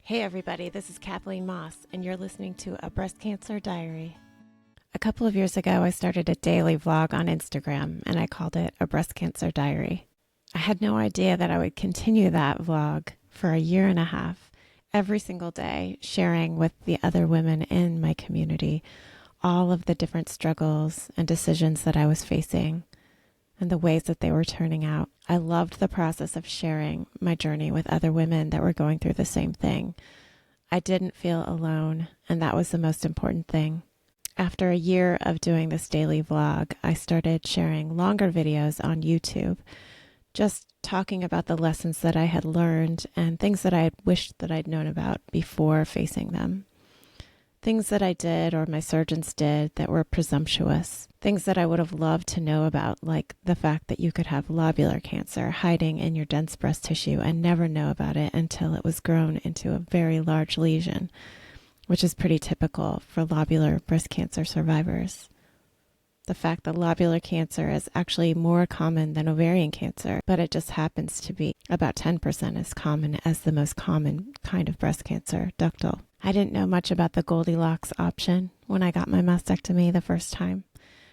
Hey everybody, this is Kathleen Moss, and you're listening to A Breast Cancer Diary. A couple of years ago, I started a daily vlog on Instagram, and I called it A Breast Cancer Diary. I had no idea that I would continue that vlog for a year and a half, every single day, sharing with the other women in my community all of the different struggles and decisions that I was facing and the ways that they were turning out. I loved the process of sharing my journey with other women that were going through the same thing. I didn't feel alone, and that was the most important thing. After a year of doing this daily vlog, I started sharing longer videos on YouTube, just talking about the lessons that I had learned and things that I had wished that I'd known about before facing them. Things that I did or my surgeons did that were presumptuous. Things that I would have loved to know about, like the fact that you could have lobular cancer hiding in your dense breast tissue and never know about it until it was grown into a very large lesion, which is pretty typical for lobular breast cancer survivors. The fact that lobular cancer is actually more common than ovarian cancer, but it just happens to be about 10% as common as the most common kind of breast cancer, ductal. I didn't know much about the Goldilocks option when I got my mastectomy the first time,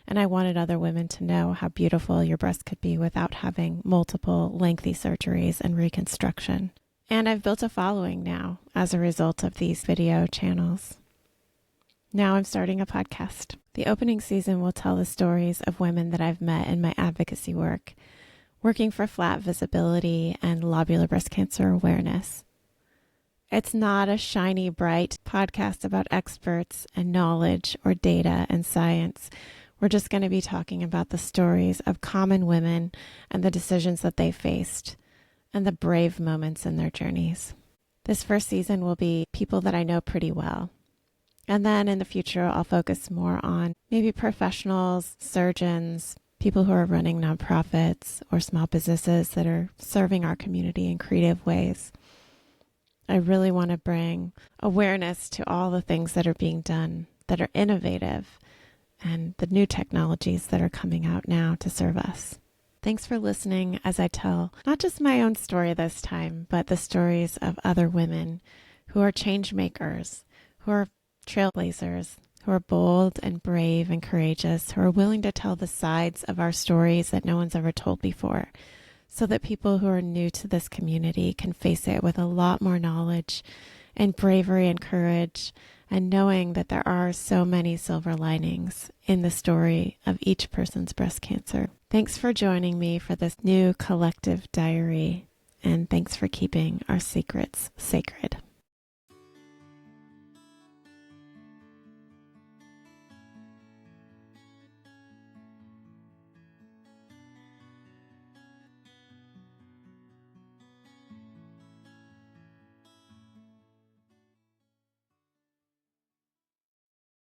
and I wanted other women to know how beautiful your breast could be without having multiple lengthy surgeries and reconstruction. And I've built a following now as a result of these video channels. Now I'm starting a podcast. The opening season will tell the stories of women that I've met in my advocacy work, working for flat visibility and lobular breast cancer awareness. It's not a shiny, bright podcast about experts and knowledge or data and science. We're just going to be talking about the stories of common women and the decisions that they faced and the brave moments in their journeys. This first season will be people that I know pretty well. And then in the future, I'll focus more on maybe professionals, surgeons, people who are running nonprofits or small businesses that are serving our community in creative ways. I really want to bring awareness to all the things that are being done that are innovative and the new technologies that are coming out now to serve us. Thanks for listening as I tell not just my own story this time, but the stories of other women who are change makers, who are trailblazers, who are bold and brave and courageous, who are willing to tell the sides of our stories that no one's ever told before, so that people who are new to this community can face it with a lot more knowledge and bravery and courage, and knowing that there are so many silver linings in the story of each person's breast cancer. Thanks for joining me for this new collective diary, and thanks for keeping our secrets sacred.